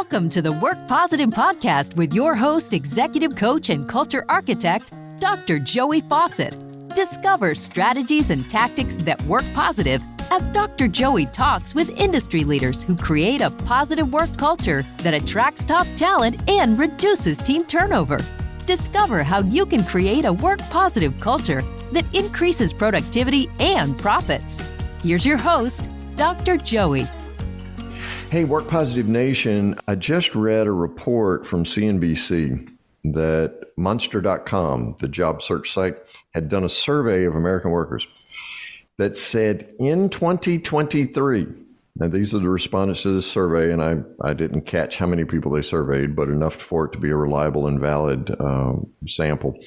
Welcome to the Work Positive Podcast with your host, executive coach, and culture architect, Dr. Joey Fawcett. Discover strategies and tactics that work positive as Dr. Joey talks with industry leaders who create a positive work culture that attracts top talent and reduces team turnover. Discover how you can create a work positive culture that increases productivity and profits. Here's your host, Dr. Joey. Hey, Work Positive Nation, I just read a report from CNBC that Monster.com, the job search site, had done a survey of American workers that said in 2023, now these are the respondents to this survey, and I didn't catch how many people they surveyed, but enough for it to be a reliable and valid sample.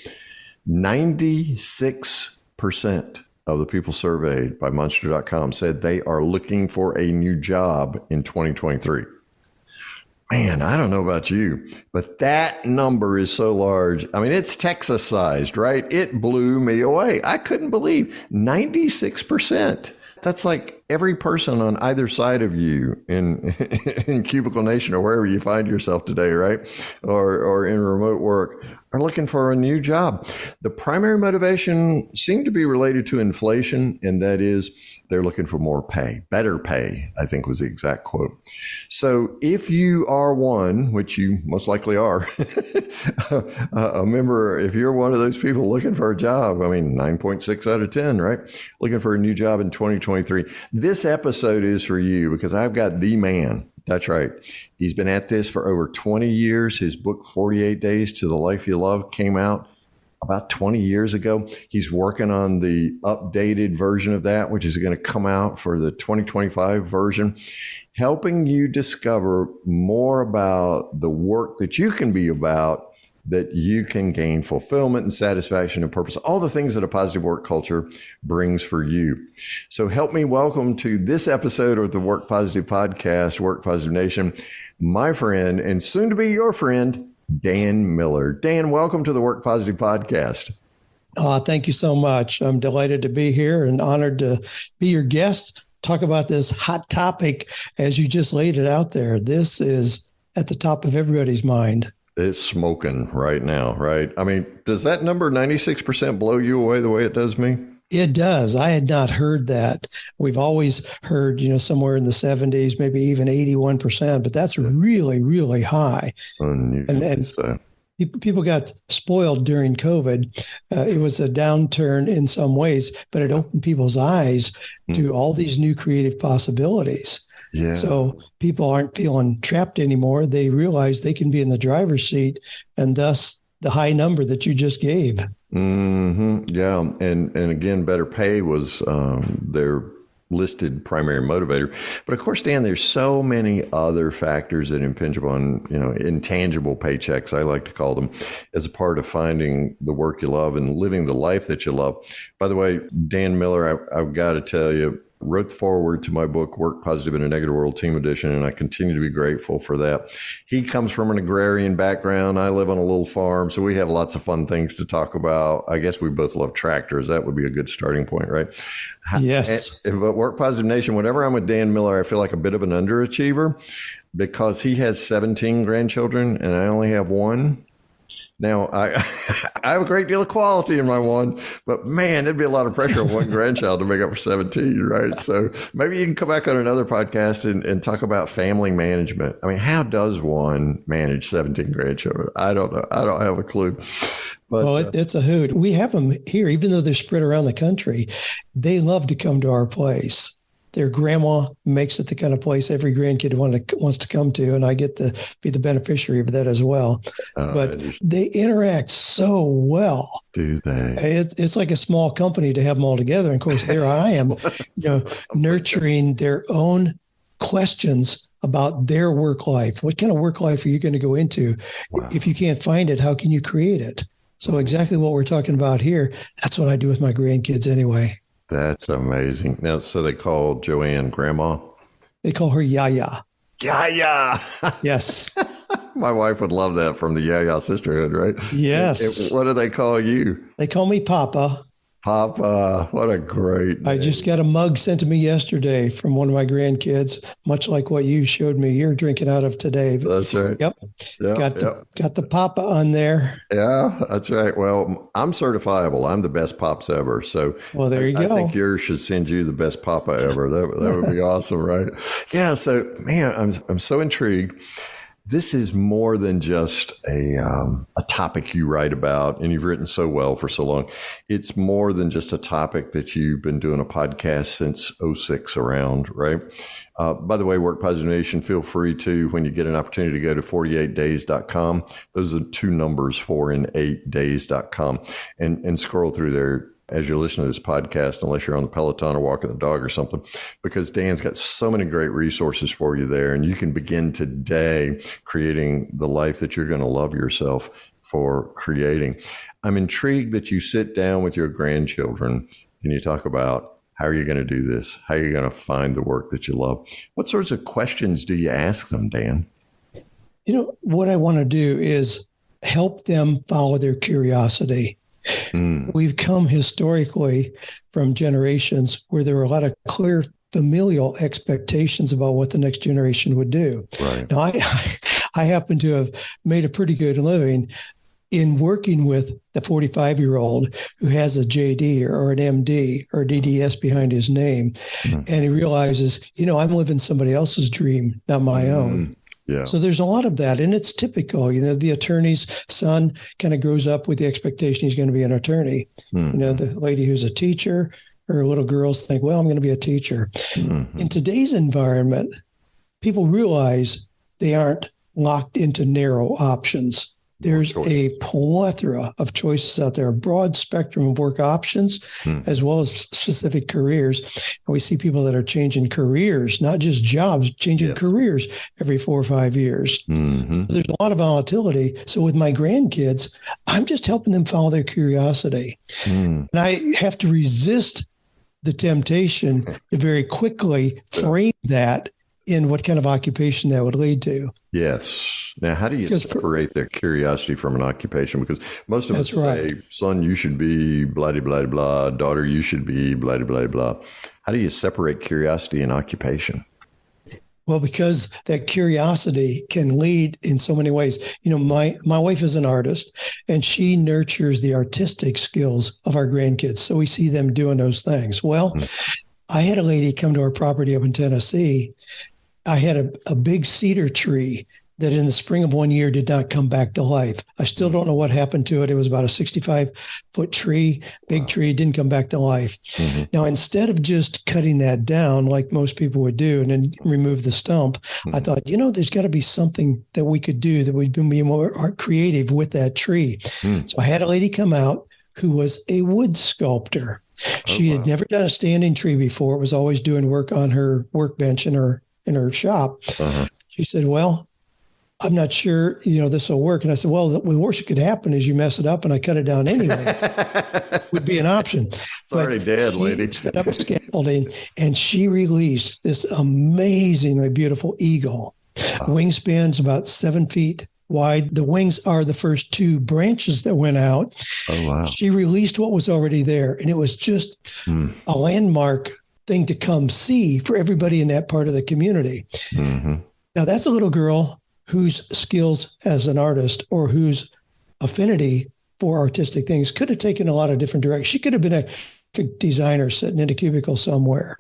96% of the people surveyed by Monster.com said they are looking for a new job in 2023. Man, I don't know about you, but that number is so large. I mean, it's Texas-sized, right? It blew me away. I couldn't believe 96%. That's like every person on either side of you in Cubicle Nation or wherever you find yourself today, right? Or in remote work are looking for a new job. The primary motivation seemed to be related to inflation, and that is they're looking for more pay, better pay, I think was the exact quote. So if you are one, which you most likely are, a member, if you're one of those people looking for a job, I mean, 9.6 out of 10, right? Looking for a new job in 2023. This episode is for you because I've got the man. That's right. He's been at this for over 20 years. His book, 48 Days to the Life You Love, came out about 20 years ago. He's working on the updated version of that, which is going to come out for the 2025 version, helping you discover more about the work that you can be about, that you can gain fulfillment and satisfaction and purpose, all the things that a positive work culture brings for you. So help me welcome to this episode of the Work Positive Podcast, Work Positive Nation, my friend and soon to be your friend, Dan Miller. Dan, welcome to the Work Positive Podcast. Thank you so much. I'm delighted to be here and honored to be your guest. Talk about this hot topic as you just laid it out there. This is at the top of everybody's mind. It's smoking right now, right? I mean, does that number 96% blow you away the way it does me? It does. I had not heard that. We've always heard, somewhere in the 70s, maybe even 81%, but that's really, really high. And people got spoiled during COVID. It was a downturn in some ways, but it opened people's eyes to all these new creative possibilities. Yeah. So people aren't feeling trapped anymore. They realize they can be in the driver's seat, and thus the high number that you just gave. Mm-hmm. Yeah. And again, better pay was their listed primary motivator. But of course, Dan, there's so many other factors that impinge upon, intangible paychecks, I like to call them, as a part of finding the work you love and living the life that you love. By the way, Dan Miller, I've got to tell you, wrote the foreword to my book, Work Positive in a Negative World, Team Edition, and I continue to be grateful for that. He comes from an agrarian background. I live on a little farm, so we have lots of fun things to talk about. I guess we both love tractors. That would be a good starting point, right? Yes. But Work Positive Nation, whenever I'm with Dan Miller, I feel like a bit of an underachiever because he has 17 grandchildren and I only have one. Now, I have a great deal of quality in my one, but man, it'd be a lot of pressure on one grandchild to make up for 17, right? So maybe you can come back on another podcast and talk about family management. I mean, how does one manage 17 grandchildren? I don't know. I don't have a clue. But, well, it's a hoot. We have them here, even though they're spread around the country. They love to come to our place. Their grandma makes it the kind of place every grandkid wants to come to, and I get to be the beneficiary of that as well. But they interact so well. Do they? It's like a small company to have them all together. And of course, there I am, nurturing their own questions about their work life. What kind of work life are you going to go into? Wow. If you can't find it, how can you create it? So exactly what we're talking about here, that's what I do with my grandkids anyway. That's amazing. Now, so they call Joanne Grandma? They call her Yaya. Yaya. Yes. My wife would love that from the Yaya sisterhood, right? Yes. What do they call you? They call me Papa. Papa, what a great name. I just got a mug sent to me yesterday from one of my grandkids, much like what you showed me you're drinking out of today. That's right. Yep. Got the Papa on there. Yeah, that's right. Well, I'm certifiable. I'm the best pops ever. So well, there you go. I think yours should send you the best Papa ever. That would be awesome, right? Yeah. So, man, I'm so intrigued. This is more than just a topic you write about, and you've written so well for so long. It's more than just a topic that you've been doing a podcast since '06 around, right? By the way, Work Positive Nation, feel free to, when you get an opportunity, to go to 48days.com. Those are 2 numbers, 4 and 8days.com, and scroll through there as you're listening to this podcast, unless you're on the Peloton or walking the dog or something, because Dan's got so many great resources for you there. And you can begin today creating the life that you're going to love yourself for creating. I'm intrigued that you sit down with your grandchildren and you talk about, how are you going to do this? How are you going to find the work that you love? What sorts of questions do you ask them, Dan? You know, what I want to do is help them follow their curiosity. We've come historically from generations where there were a lot of clear familial expectations about what the next generation would do. Right. Now, I happen to have made a pretty good living in working with the 45-year-old who has a JD or an MD or a DDS behind his name. And he realizes, I'm living somebody else's dream, not my own. Yeah. So there's a lot of that. And it's typical, the attorney's son kind of grows up with the expectation he's going to be an attorney. The lady who's a teacher, or little girls think, well, I'm going to be a teacher. In today's environment, people realize they aren't locked into narrow options. There's a plethora of choices out there, a broad spectrum of work options, as well as specific careers. And we see people that are changing careers, not just jobs, changing careers every 4 or 5 years. So there's a lot of volatility. So with my grandkids, I'm just helping them follow their curiosity. And I have to resist the temptation to very quickly frame that in what kind of occupation that would lead to. Yes. Now, how do you separate their curiosity from an occupation? Because most of us say, son, you should be blah, blah, blah, daughter, you should be blah, blah, blah. How do you separate curiosity and occupation? Well, because that curiosity can lead in so many ways. My wife is an artist, and she nurtures the artistic skills of our grandkids. So we see them doing those things. Well, I had a lady come to our property up in Tennessee. I had a big cedar tree that in the spring of one year did not come back to life. I still don't know what happened to it. It was about a 65-foot tree, big tree, didn't come back to life. Now, instead of just cutting that down like most people would do and then remove the stump, I thought, there's got to be something that we could do that would be more creative with that tree. So I had a lady come out who was a wood sculptor. She had never done a standing tree before. It was always doing work on her workbench in her shop. She said, well, I'm not sure, this will work. And I said, well, the worst that could happen is you mess it up and I cut it down anyway. Would be an option. It's already dead, lady. She set up scaffolding, and she released this amazingly beautiful eagle. Wingspan's about 7 feet wide. The wings are the first 2 branches that went out. Oh, wow. She released what was already there, and it was just a landmark thing to come see for everybody in that part of the community. Now, that's a little girl whose skills as an artist or whose affinity for artistic things could have taken a lot of different directions. She could have been a designer sitting in a cubicle somewhere.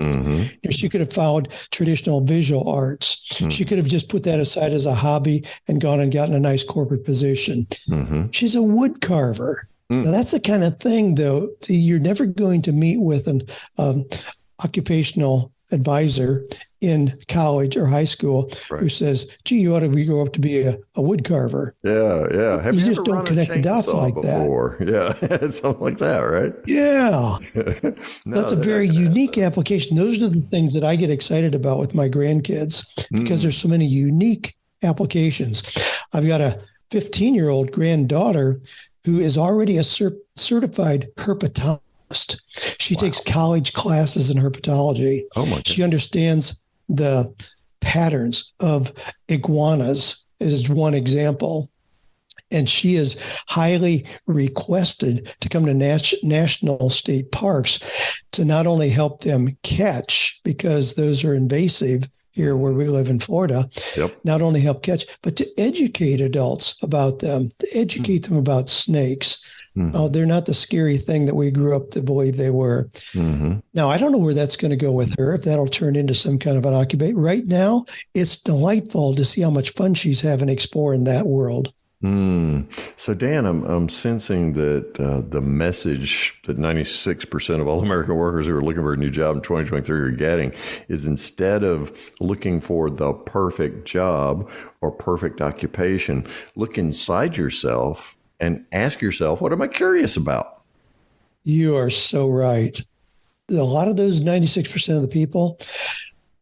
She could have followed traditional visual arts. She could have just put that aside as a hobby and gone and gotten a nice corporate position. She's a wood carver. Now, that's the kind of thing, though, you're never going to meet with an occupational advisor in college or high school who says, gee, you ought to grow up to be a wood carver. Yeah. Have you just don't connect the dots like before? That. Yeah, something like that, right? Yeah. That's a very unique application. Those are the things that I get excited about with my grandkids because there's so many unique applications. I've got a 15-year-old granddaughter who is already a certified herpetologist. She takes college classes in herpetology. Oh my God. She understands the patterns of iguanas is one example. And she is highly requested to come to national state parks to not only help them catch, because those are invasive here where we live in Florida, not only help catch, but to educate adults about them, to educate them about snakes. Oh, they're not the scary thing that we grew up to believe they were. Now, I don't know where that's going to go with her, if that'll turn into some kind of an occupation. Right now, it's delightful to see how much fun she's having exploring that world. So, Dan, I'm sensing that the message that 96% of all American workers who are looking for a new job in 2023 are getting is, instead of looking for the perfect job or perfect occupation, look inside yourself and ask yourself, what am I curious about? You are so right. A lot of those 96% of the people,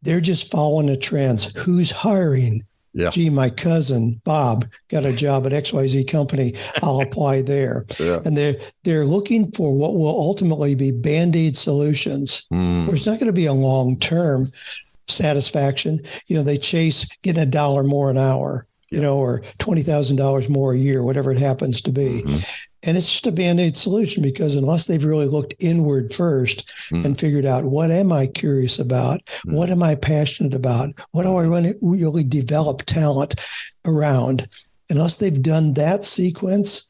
they're just following the trends. Who's hiring? Yeah. Gee, my cousin Bob got a job at XYZ company. I'll apply there. And they're looking for what will ultimately be Band-Aid solutions, where it's not going to be a long-term satisfaction. They chase getting $1 more an hour, or $20,000 more a year, whatever it happens to be. And it's just a Band-Aid solution, because unless they've really looked inward first and figured out, what am I curious about? What am I passionate about? What do I really develop talent around? Unless they've done that sequence,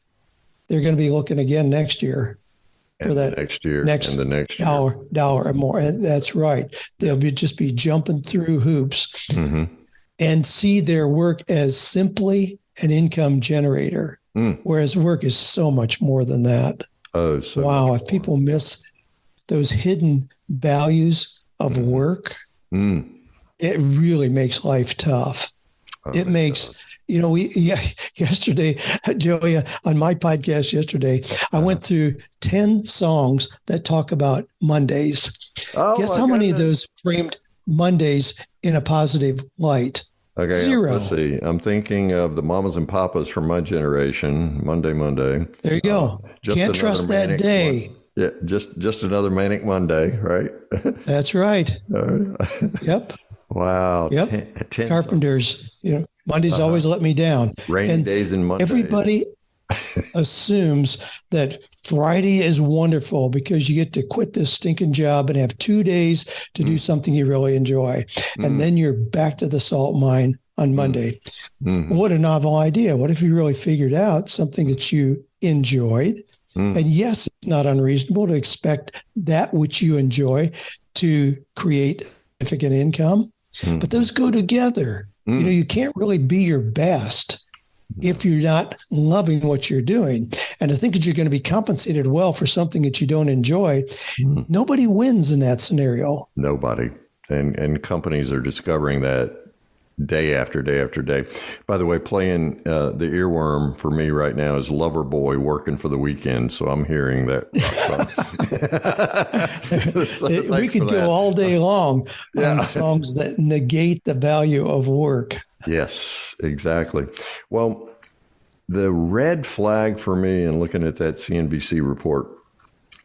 they're going to be looking again next year. For that next year, and the next year. Dollar or more. And that's right. They'll just be jumping through hoops and see their work as simply an income generator. Whereas work is so much more than that. Oh, so wow. If people miss those hidden values of work, it really makes life tough. It makes, yesterday, Joey, on my podcast yesterday, I went through 10 songs that talk about Mondays. Guess how many of those framed Mondays in a positive light? Okay, 0. Let's see. I'm thinking of the mamas and papas from my generation. Monday. There you go. Can't trust that day. Yeah, just another manic Monday, right? That's right. Yep. Wow. Yep. 10 Carpenters. Mondays always let me down. Rainy days and Mondays. Everybody assumes that Friday is wonderful because you get to quit this stinking job and have 2 days to do something you really enjoy. And then you're back to the salt mine on Monday. What a novel idea. What if you really figured out something that you enjoyed? And yes, it's not unreasonable to expect that which you enjoy to create significant income, but those go together. You can't really be your best if you're not loving what you're doing. And to think that you're going to be compensated well for something that you don't enjoy, nobody wins in that scenario. Nobody. And companies are discovering that day after day after day. By the way, playing the earworm for me right now is Loverboy, Working for the Weekend. So I'm hearing that. We could go all day long on songs that negate the value of work. Yes, exactly. Well, the red flag for me in looking at that CNBC report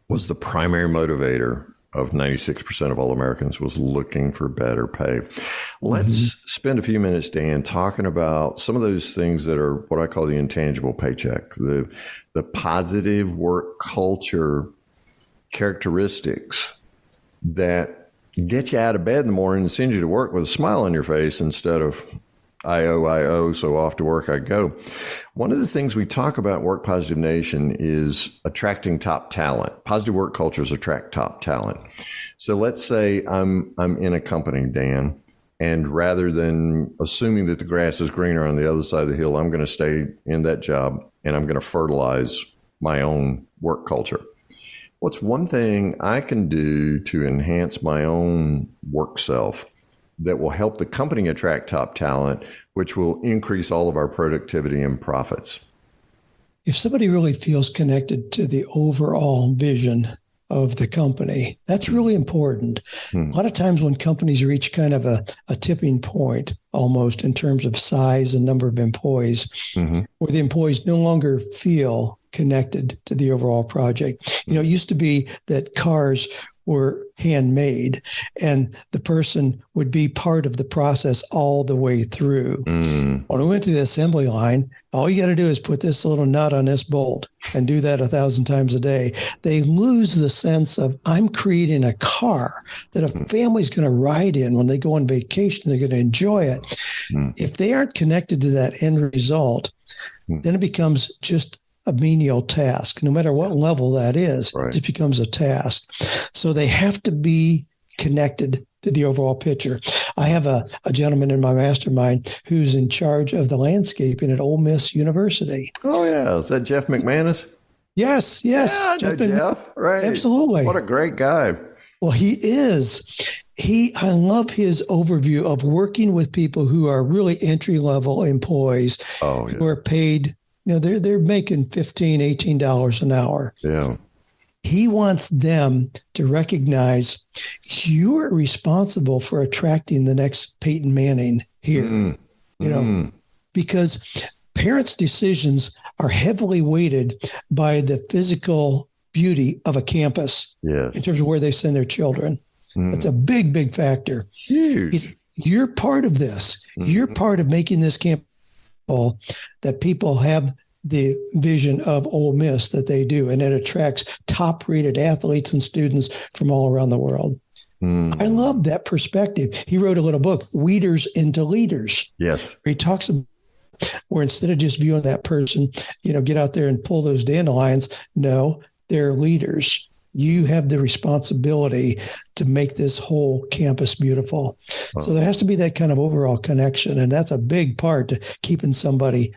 was the primary motivator of 96% of all Americans was looking for better pay. Let's spend a few minutes, Dan, talking about some of those things that are what I call the intangible paycheck, the positive work culture characteristics that get you out of bed in the morning and send you to work with a smile on your face instead of I owe, so off to work I go. One of the things we talk about in Work Positive Nation is attracting top talent. Positive work cultures attract top talent. So let's say I'm in a company, Dan, and rather than assuming that the grass is greener on the other side of the hill, I'm going to stay in that job and I'm going to fertilize my own work culture. What's one thing I can do to enhance my own work self that will help the company attract top talent, which will increase all of our productivity and profits? If somebody really feels connected to the overall vision of the company, that's really important. A lot of times when companies reach kind of a tipping point almost in terms of size and number of employees, where the employees no longer feel connected to the overall project. It used to be that cars were handmade, and the person would be part of the process all the way through. When we went to the assembly line, all you got to do is put this little nut on this bolt and do that 1,000 times a day. They lose the sense of, I'm creating a car that a family's going to ride in when they go on vacation. They're going to enjoy it. If they aren't connected to that end result, then it becomes just a menial task. No matter what level that is, it becomes a task. So they have to be connected to the overall picture. I have a gentleman in my mastermind who's in charge of the landscaping at Ole Miss University. Oh, yeah. Is that Jeff McManus? Yes. Yeah, I know Jeff. Right. Absolutely. What a great guy. Well, he is. I love his overview of working with people who are really entry-level employees who are paid, they're making $15, $18 an hour. Yeah. He wants them to recognize you are responsible for attracting the next Peyton Manning here, because parents' decisions are heavily weighted by the physical beauty of a campus in terms of where they send their children. That's a big, big factor. Huge. You're part of this. You're part of making this campus that people have the vision of Ole Miss that they do, and it attracts top-rated athletes and students from all around the world. I love that perspective. He wrote a little book, Weeders into Leaders. Yes. Where he talks about where instead of just viewing that person, get out there and pull those dandelions. No, they're leaders. You have the responsibility to make this whole campus beautiful. So there has to be that kind of overall connection. And that's a big part to keeping somebody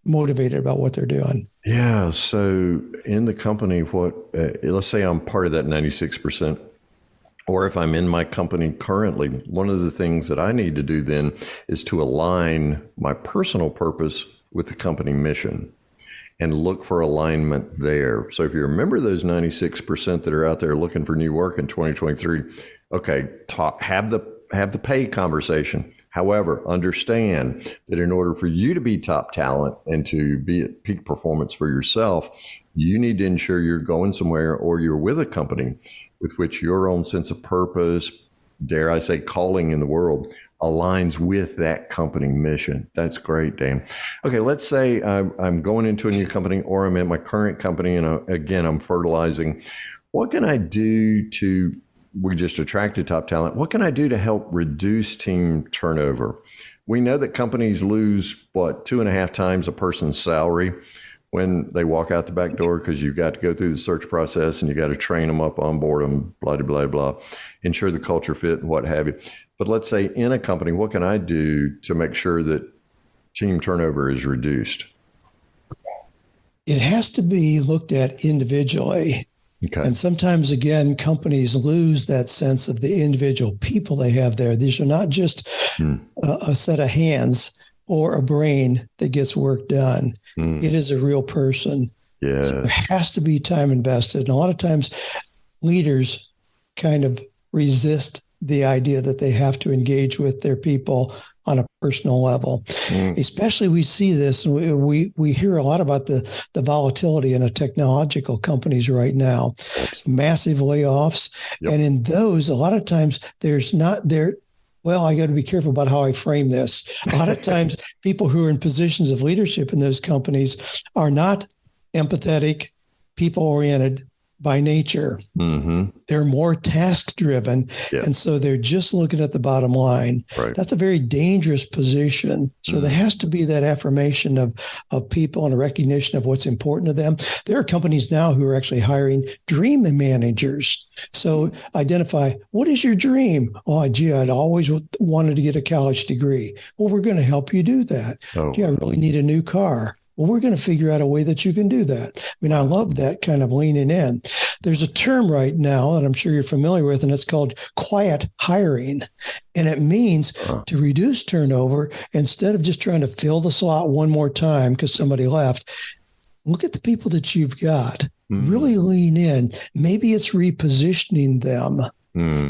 motivated about what they're doing. Yeah. So in the company, let's say I'm part of that 96%, or if I'm in my company currently, one of the things that I need to do then is to align my personal purpose with the company mission and look for alignment there. So if you remember those 96% that are out there looking for new work in 2023, okay, have the pay conversation. However, understand that in order for you to be top talent and to be at peak performance for yourself, you need to ensure you're going somewhere or you're with a company with which your own sense of purpose, dare I say, calling in the world, aligns with that company mission. That's great, Dan. Okay, let's say I'm going into a new company, or I'm at my current company, and again, I'm fertilizing. What can I do we just attracted top talent. What can I do to help reduce team turnover? We know that companies lose, 2.5 times a person's salary when they walk out the back door, because you've got to go through the search process and you got to train them up, onboard them, blah, blah, blah, ensure the culture fit and what have you. But let's say in a company, what can I do to make sure that team turnover is reduced? It has to be looked at individually. Okay. And sometimes, again, companies lose that sense of the individual people they have there. These are not just a set of hands or a brain that gets work done. It is a real person. Yeah. So there has to be time invested. And a lot of times leaders kind of resist the idea that they have to engage with their people on a personal level. Especially we see this, and we hear a lot about the volatility in the technological companies right now, massive layoffs. Yep. And in those, a lot of times well, I got to be careful about how I frame this. A lot of times people who are in positions of leadership in those companies are not empathetic, people-oriented by nature. They're more task-driven, and so they're just looking at the bottom line. Right. That's a very dangerous position. So there has to be that affirmation of people and a recognition of what's important to them. There are companies now who are actually hiring dream managers. So identify, what is your dream? Oh, gee, I'd always wanted to get a college degree. Well, we're going to help you do that. Gee, I really need a new car. Well, we're going to figure out a way that you can do that. I mean, I love that kind of leaning in. There's a term right now that I'm sure you're familiar with, and it's called quiet hiring. And it means to reduce turnover, instead of just trying to fill the slot one more time because somebody left, look at the people that you've got. Really lean in. Maybe it's repositioning them.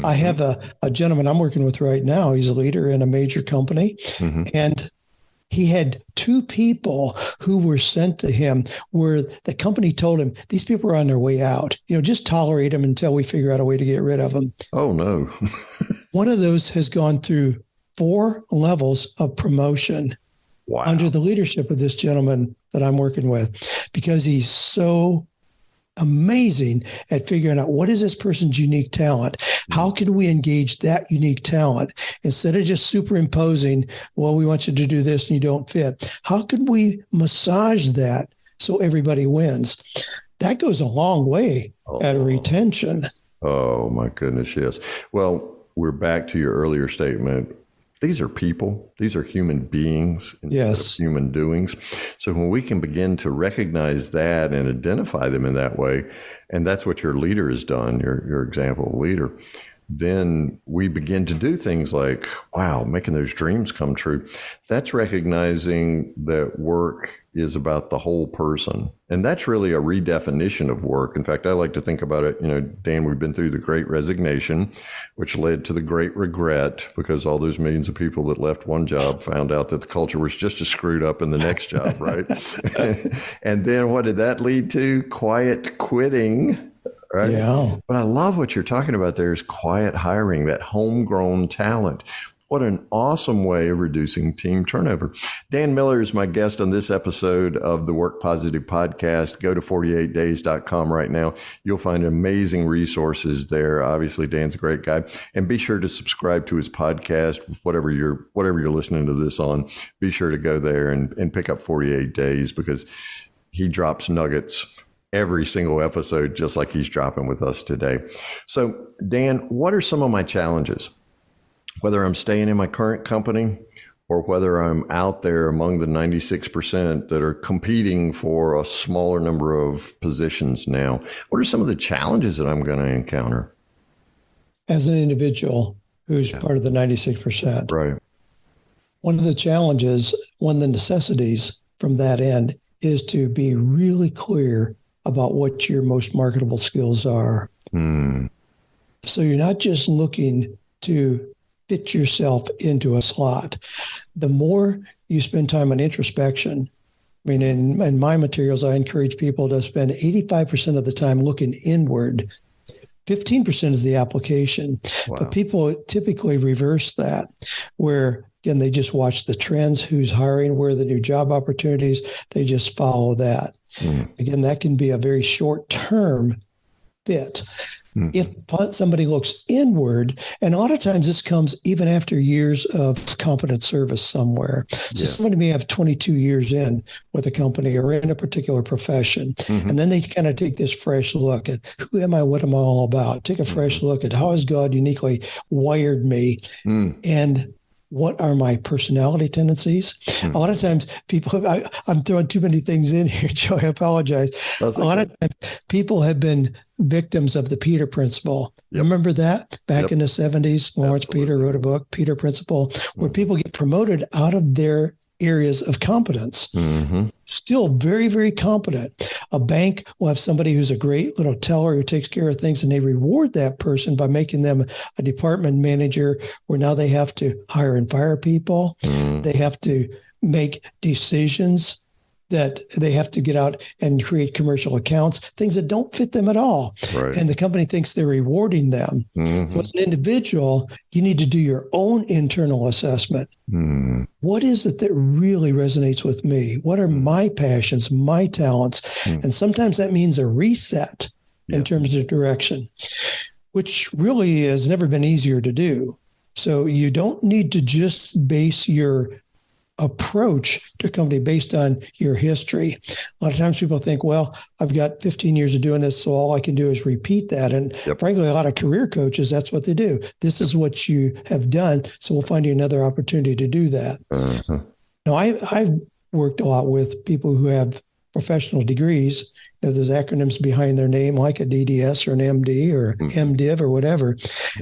I have a gentleman I'm working with right now. He's a leader in a major company, and He had 2 people who were sent to him where the company told him, these people are on their way out. Just tolerate them until we figure out a way to get rid of them. Oh, no. One of those has gone through 4 levels of promotion. Wow. Under the leadership of this gentleman that I'm working with, because he's so amazing at figuring out what is this person's unique talent. How can we engage that unique talent instead of just superimposing, well, we want you to do this and you don't fit. How can we massage that so everybody wins? That goes a long way at retention. Oh, my goodness, yes. Well, we're back to your earlier statement. These are people. These are human beings instead of human doings. So when we can begin to recognize that and identify them in that way, and that's what your leader has done, your example leader, then we begin to do things like, wow, making those dreams come true. That's recognizing that work is about the whole person. And that's really a redefinition of work. In fact, I like to think about it, Dan, we've been through the Great Resignation, which led to the Great Regret, because all those millions of people that left one job found out that the culture was just as screwed up in the next job, right? And then what did that lead to? Quiet quitting. Right? Yeah. But I love what you're talking about there is quiet hiring, that homegrown talent. What an awesome way of reducing team turnover. Dan Miller is my guest on this episode of the Work Positive podcast. Go to 48days.com right now. You'll find amazing resources there. Obviously, Dan's a great guy. And be sure to subscribe to his podcast, whatever you're listening to this on. Be sure to go there and pick up 48 Days, because he drops nuggets every single episode, just like he's dropping with us today. So, Dan, what are some of my challenges? Whether I'm staying in my current company or whether I'm out there among the 96% that are competing for a smaller number of positions now, what are some of the challenges that I'm going to encounter? As an individual who's part of the 96%. Right. One of the challenges, one of the necessities from that end is to be really clear about what your most marketable skills are. So you're not just looking to fit yourself into a slot. The more you spend time on introspection, in my materials, I encourage people to spend 85% of the time looking inward. 15% is the application. Wow. But people typically reverse that, where again, they just watch the trends, who's hiring, where are the new job opportunities. They just follow that. Again, that can be a very short-term fit. If somebody looks inward, and a lot of times this comes even after years of competent service somewhere. So somebody may have 22 years in with a company or in a particular profession, and then they kind of take this fresh look at who am I, what am I all about? Take a fresh look at how has God uniquely wired me, and what are my personality tendencies? A lot of times people, I'm throwing too many things in here, Joe, I apologize. A lot of times people have been victims of the Peter Principle. Remember that? Back in the 70s, Lawrence Peter wrote a book, Peter Principle, where people get promoted out of their areas of competence. Still very, very competent. A bank will have somebody who's a great little teller who takes care of things, and they reward that person by making them a department manager, where now they have to hire and fire people. They have to make decisions that they have to get out and create commercial accounts, things that don't fit them at all. Right. And the company thinks they're rewarding them. So as an individual, you need to do your own internal assessment. What is it that really resonates with me? What are my passions, my talents? And sometimes that means a reset in terms of direction, which really has never been easier to do. So you don't need to just base your approach to a company based on your history. A lot of times people think, well, I've got 15 years of doing this, so all I can do is repeat that. And frankly, a lot of career coaches, that's what they do. This is what you have done, so we'll find you another opportunity to do that. Now, I've worked a lot with people who have professional degrees. There's acronyms behind their name, like a DDS or an MD or MDiv or whatever.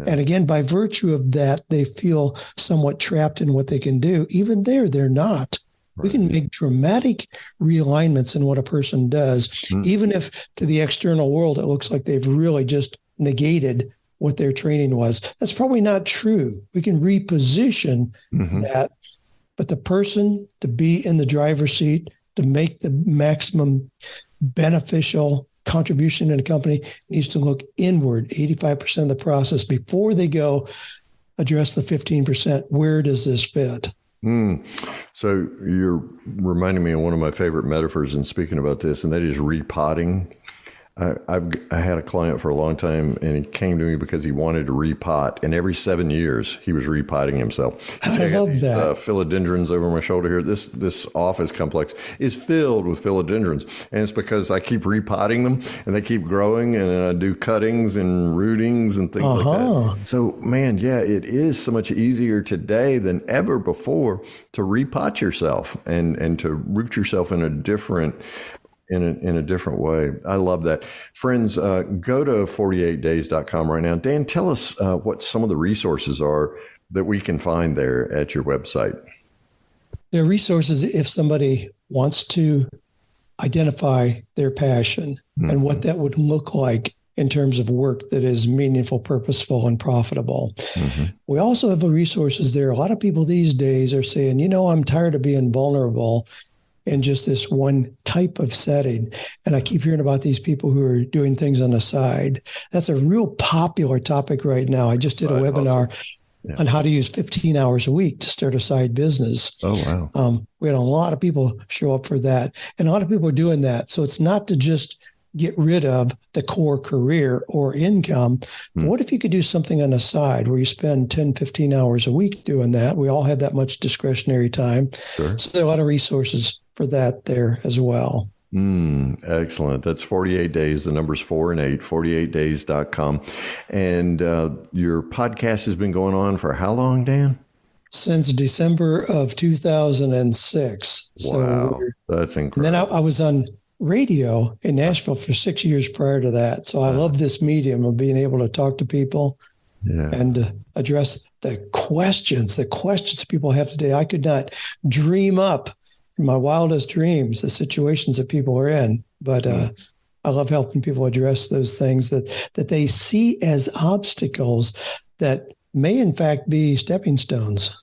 And again, by virtue of that, they feel somewhat trapped in what they can do. Even there, they're not. We can make dramatic realignments in what a person does, even if to the external world, it looks like they've really just negated what their training was. That's probably not true. We can reposition that. But the person to be in the driver's seat, to make the maximum beneficial contribution in a company, needs to look inward 85% of the process before they go address the 15%. Where does this fit? So you're reminding me of one of my favorite metaphors in speaking about this, and that is repotting. I had a client for a long time, and he came to me because he wanted to repot, and every 7 years he was repotting himself. I love that. Philodendrons over my shoulder here. This office complex is filled with philodendrons, and it's because I keep repotting them, and they keep growing, and I do cuttings and rootings and things like that. So, man, yeah, it is so much easier today than ever before to repot yourself and to root yourself in a different way. I love that. Friends, go to 48days.com right now. Dan, tell us what some of the resources are that we can find there at your website. There are resources if somebody wants to identify their passion and what that would look like in terms of work that is meaningful, purposeful, and profitable. We also have the resources there. A lot of people these days are saying, I'm tired of being vulnerable in just this one type of setting. And I keep hearing about these people who are doing things on the side. That's a real popular topic right now. I just did a webinar on how to use 15 hours a week to start a side business. Oh, wow. We had a lot of people show up for that. And a lot of people are doing that. So it's not to just get rid of the core career or income. But what if you could do something on the side where you spend 10, 15 hours a week doing that? We all have that much discretionary time. Sure. So there are a lot of resources for that there as well. Excellent. That's 48 days. The number's 4 and 8, 48days.com. And your podcast has been going on for how long, Dan? Since December of 2006. Wow. So that's incredible. And then I was on radio in Nashville for 6 years prior to that. So I love this medium of being able to talk to people and address the questions people have today. I could not dream up in my wildest dreams the situations that people are in, but I love helping people address those things that they see as obstacles that may in fact be stepping stones.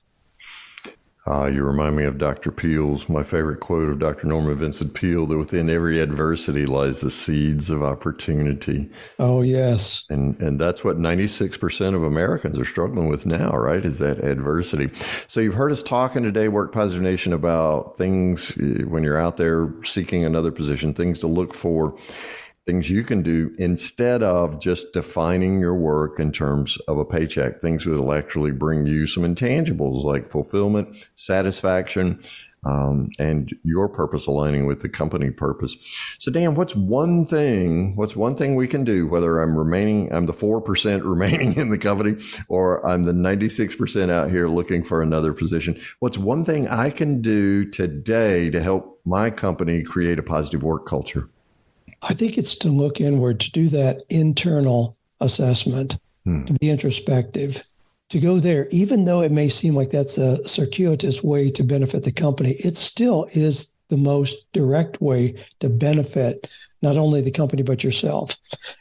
You remind me of Dr. Peel's, my favorite quote of Dr. Norman Vincent Peale, that within every adversity lies the seeds of opportunity. Oh, yes. And that's what 96% of Americans are struggling with now, right? Is that adversity. So you've heard us talking today, Work Positive Nation, about things when you're out there seeking another position, things to look for, things you can do instead of just defining your work in terms of a paycheck, things that will actually bring you some intangibles like fulfillment, satisfaction, and your purpose aligning with the company purpose. So Dan, what's one thing we can do, whether I'm the 4% remaining in the company or I'm the 96% out here looking for another position? What's one thing I can do today to help my company create a positive work culture? I think it's to look inward, to do that internal assessment, to be introspective, to go there, even though it may seem like that's a circuitous way to benefit the company, it still is the most direct way to benefit not only the company, but yourself.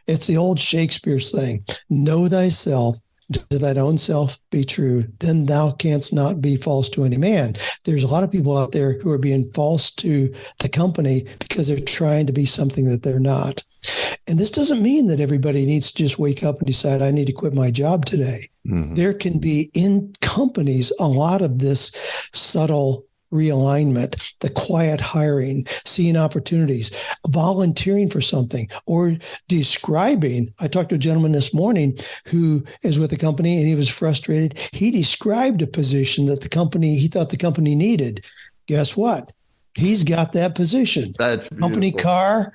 It's the old Shakespeare's thing, know thyself, to thine own self be true, then thou canst not be false to any man. There's a lot of people out there who are being false to the company because they're trying to be something that they're not. And this doesn't mean that everybody needs to just wake up and decide, I need to quit my job today. There can be in companies a lot of this subtle realignment, the quiet hiring, seeing opportunities, volunteering for something, or describing. I talked to a gentleman this morning who is with a company and he was frustrated. He described a position that he thought the company needed. Guess what? He's got that position. That's beautiful. Company car,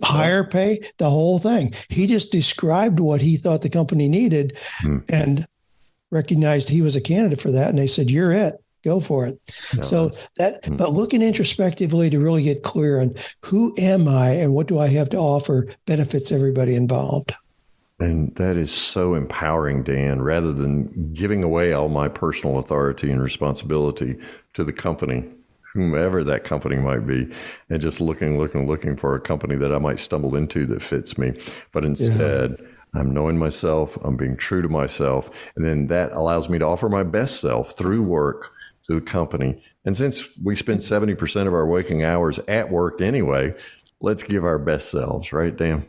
higher pay, the whole thing. He just described what he thought the company needed and recognized he was a candidate for that. And they said, you're it. Go for it. But looking introspectively to really get clear on who am I and what do I have to offer benefits everybody involved. And that is so empowering, Dan, rather than giving away all my personal authority and responsibility to the company, whomever that company might be, and just looking for a company that I might stumble into that fits me. But instead, I'm knowing myself, I'm being true to myself, and then that allows me to offer my best self through work to the company. And since we spend 70% of our waking hours at work anyway, let's give our best selves, right, Dan?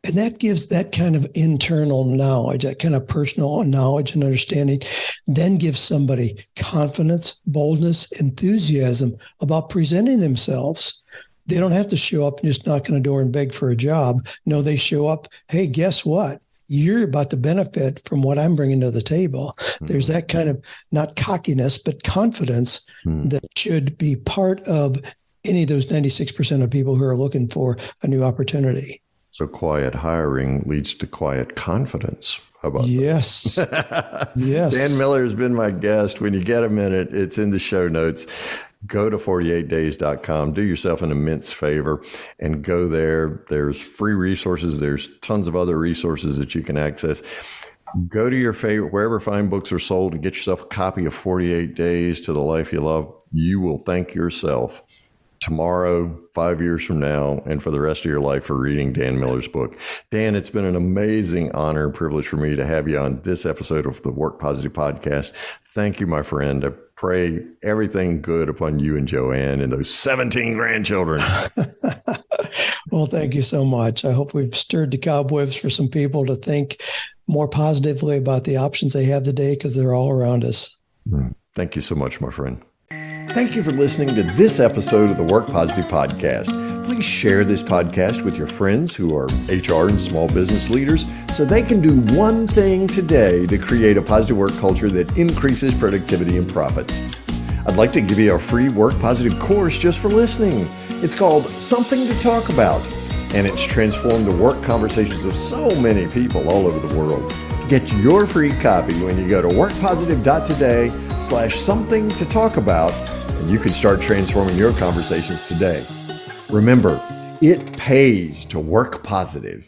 And that gives that kind of internal knowledge, that kind of personal knowledge and understanding, then gives somebody confidence, boldness, enthusiasm about presenting themselves. They don't have to show up and just knock on a door and beg for a job. No, they show up, hey, guess what? You're about to benefit from what I'm bringing to the table. There's that kind of not cockiness, but confidence that should be part of any of those 96% of people who are looking for a new opportunity. So quiet hiring leads to quiet confidence. How about yes. that? Yes. Dan Miller has been my guest. When you get a minute, it's in the show notes. Go to 48days.com. Do yourself an immense favor and go there. There's free resources. There's tons of other resources that you can access. Go to your favorite, wherever fine books are sold, and get yourself a copy of 48 Days to the Life You Love. You will thank yourself tomorrow, 5 years from now, and for the rest of your life for reading Dan Miller's book. Dan, it's been an amazing honor and privilege for me to have you on this episode of the Work Positive Podcast. Thank you, my friend. I pray everything good upon you and Joanne and those 17 grandchildren. Well, thank you so much. I hope we've stirred the cobwebs for some people to think more positively about the options they have today, because they're all around us. Thank you so much, my friend. Thank you for listening to this episode of the Work Positive Podcast. Please share this podcast with your friends who are HR and small business leaders so they can do one thing today to create a positive work culture that increases productivity and profits. I'd like to give you a free Work Positive course just for listening. It's called Something to Talk About, and it's transformed the work conversations of so many people all over the world. Get your free copy when you go to workpositive.today/something to talk about, and you can start transforming your conversations today. Remember, it pays to work positive.